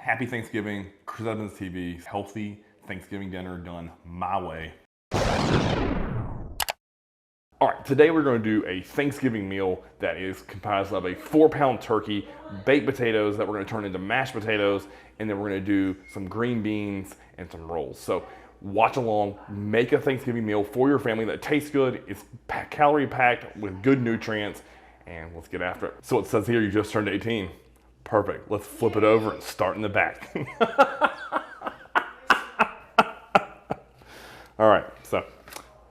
Happy Thanksgiving, Chris Evans TV, healthy Thanksgiving dinner done my way. All right, today we're going to do a Thanksgiving meal that is comprised of a 4-pound turkey, baked potatoes that we're going to turn into mashed potatoes, and then we're going to do some green beans and some rolls. So watch along, make a Thanksgiving meal for your family that tastes good, it's calorie packed with good nutrients, and let's get after it. So it says here you just turned 18. Perfect. Let's flip it over and start in the back. All right, so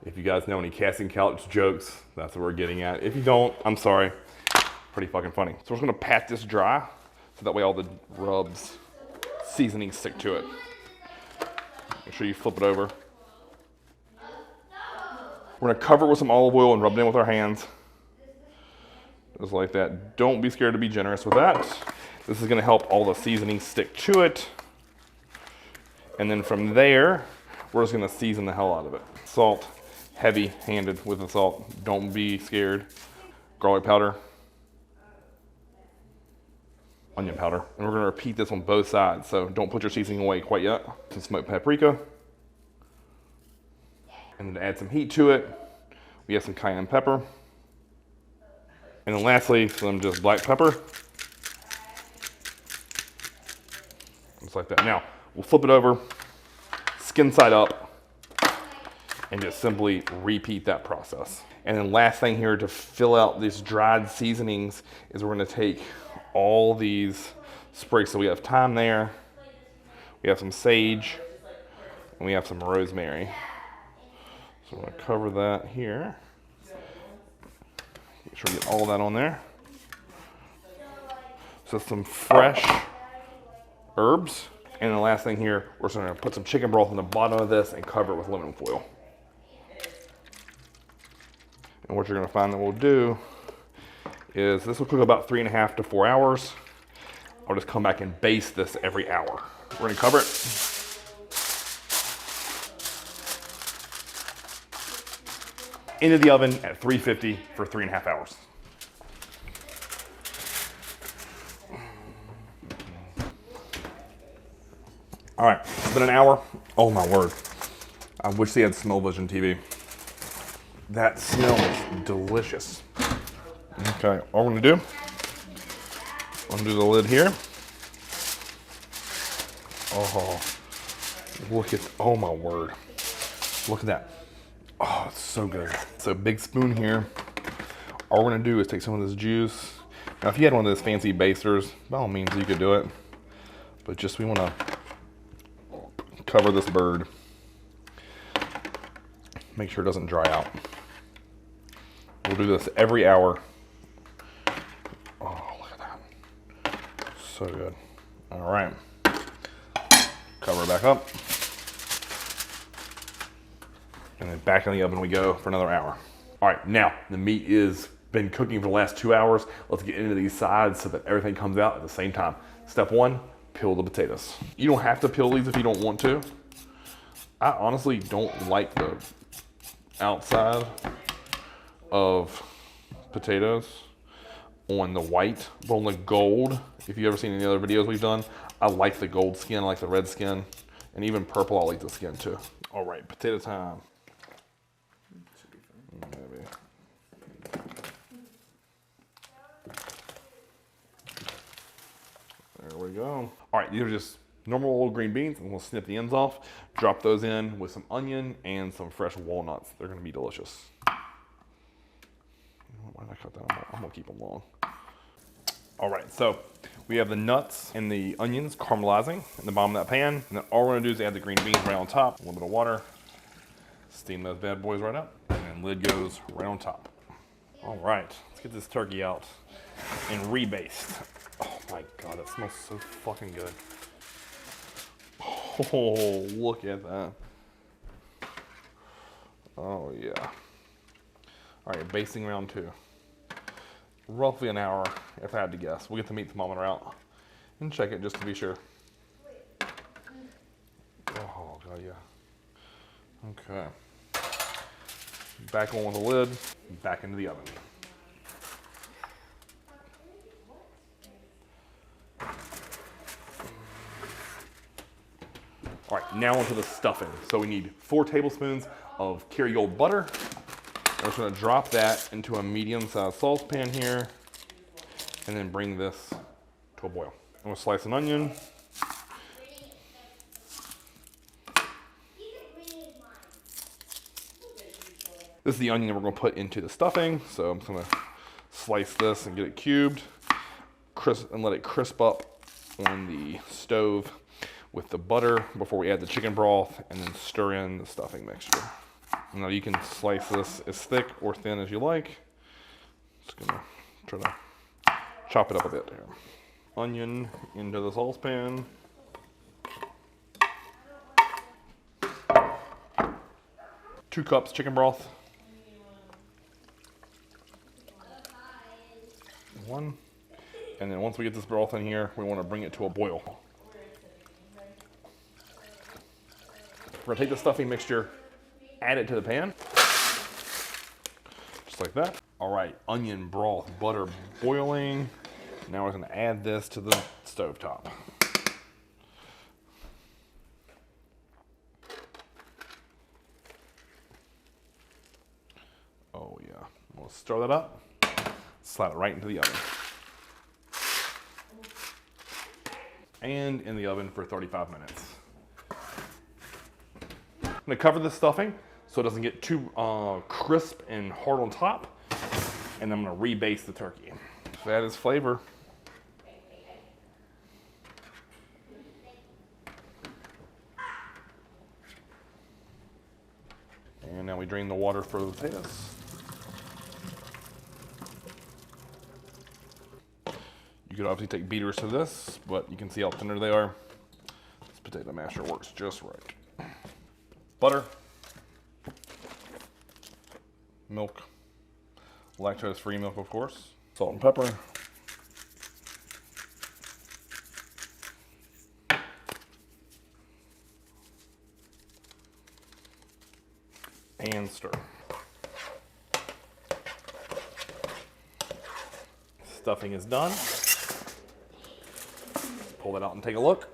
if you guys know any casting couch jokes, that's what we're getting at. If you don't, I'm sorry. Pretty fucking funny. So we're just gonna pat this dry so that way all the rubs, seasonings stick to it. Make sure you flip it over. We're gonna cover it with some olive oil and rub it in with our hands. Just like that. Don't be scared to be generous with that. This is gonna help all the seasonings stick to it. And then from there, we're just gonna season the hell out of it. Salt, heavy-handed with the salt. Don't be scared. Garlic powder. Onion powder. And we're gonna repeat this on both sides, so don't put your seasoning away quite yet. Some smoked paprika. And then to add some heat to it, we have some cayenne pepper. And then lastly, some just black pepper. Just like that. Now, we'll flip it over, skin side up, and just simply repeat that process. And then last thing here to fill out these dried seasonings is we're gonna take all these sprigs. So we have thyme there, we have some sage, and we have some rosemary. So I'm gonna cover that here. Make sure we get all that on there. So some fresh herbs. And the last thing here, we're just gonna put some chicken broth on the bottom of this and cover it with aluminum foil. And what you're gonna find that we'll do is this will cook about 3.5 to 4 hours. I'll just come back and baste this every hour. We're gonna cover it. Into the oven at 350 for 3.5 hours. All right, it's been an hour. Oh my word. I wish they had Smell-O-Vision TV. That smells delicious. Okay, all we're gonna do, undo the lid here. Oh, look at, oh my word. Look at that. Oh, it's so good. So big spoon here. All we're gonna do is take some of this juice. Now, if you had one of those fancy basters, by all means you could do it. But just we wanna cover this bird. Make sure it doesn't dry out. We'll do this every hour. Oh, look at that. So good. All right. Cover it back up. And then back in the oven we go for another hour. All right, now the meat is been cooking for the last 2 hours. Let's get into these sides so that everything comes out at the same time. Step one, peel the potatoes. You don't have to peel these if you don't want to. I honestly don't like the outside of potatoes on the white, but on the gold, if you've ever seen any other videos we've done, I like the gold skin, I like the red skin, and even purple, I like the skin too. All right, potato time. Maybe. There we go. All right, these are just normal old green beans, and we'll snip the ends off, drop those in with some onion and some fresh walnuts. They're gonna be delicious. Why did I cut that? I'm gonna keep them long. All right, so we have the nuts and the onions caramelizing in the bottom of that pan. And then all we're gonna do is add the green beans right on top, a little bit of water, steam those bad boys right up, and then lid goes right on top. All right, let's get this turkey out and rebaste. Oh my God, that smells so fucking good. Oh, look at that. Oh yeah. All right, basting round 2. Roughly an hour, if I had to guess. We'll get the meat thermometer out and check it just to be sure. Oh God, yeah. Okay. Back on with the lid, back into the oven. All right, now onto the stuffing. So we need 4 tablespoons of Kerrygold butter. I'm just gonna drop that into a medium-sized saucepan here, and then bring this to a boil. I'm gonna slice an onion. This is the onion that we're gonna put into the stuffing. So I'm just gonna slice this and get it cubed, and let it crisp up on the stove with the butter before we add the chicken broth, and then stir in the stuffing mixture. Now you can slice this as thick or thin as you like. Just gonna try to chop it up a bit here. Onion into the saucepan. Two cups chicken broth. 1. And then once we get this broth in here, we want to bring it to a boil. We're gonna take the stuffing mixture, add it to the pan, just like that. All right, onion broth, butter boiling. Now we're gonna add this to the stovetop. Oh yeah, we'll stir that up, slide it right into the oven. And in the oven for 35 minutes. I'm gonna cover the stuffing so it doesn't get too crisp and hard on top. And then I'm gonna rebaste the turkey. That is flavor. And now we drain the water for the potatoes. You could obviously take beaters to this, but you can see how tender they are. This potato masher works just right. Butter, milk, lactose-free milk, of course, salt and pepper, and stir. Stuffing is done. Pull that out and take a look.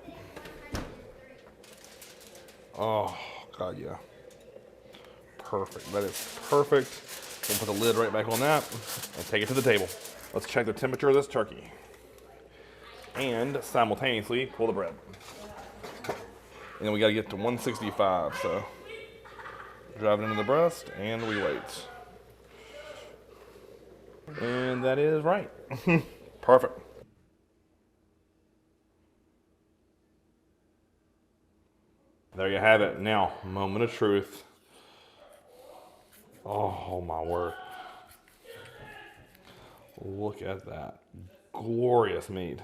Oh, God, yeah. Perfect. That is perfect. We'll put the lid right back on that and take it to the table. Let's check the temperature of this turkey. And simultaneously pull the bread. And then we got to get to 165, so drive it into the breast and we wait. And that is right. Perfect. There you have it. Now, moment of truth. Oh my word. Look at that. Glorious meat.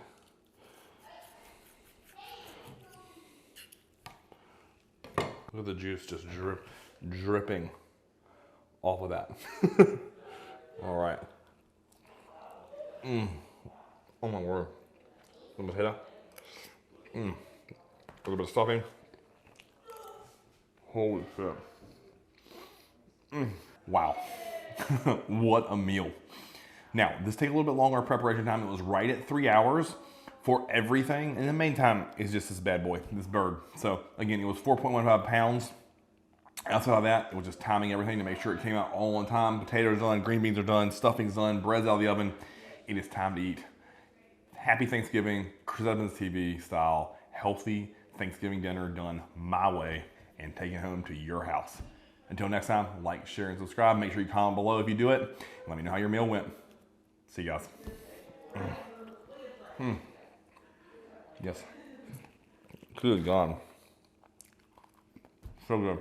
Look at the juice just dripping off of that. All right. Oh my word. The potato. A little bit of stuffing. Holy shit. Wow. What a meal. Now, this takes a little bit longer preparation time. It was right at 3 hours for everything. And the main time is just this bad boy, this bird. So again, it was 4.15 pounds. Outside of that, it was just timing everything to make sure it came out all on time. Potatoes done, green beans are done, stuffing's done, bread's out of the oven. It is time to eat. Happy Thanksgiving, Chris Edmonds TV style, healthy Thanksgiving dinner done my way and taken home to your house. Until next time, like, share, and subscribe. Make sure you comment below if you do it. And let me know how your meal went. See you guys. Yes. Good God. So good.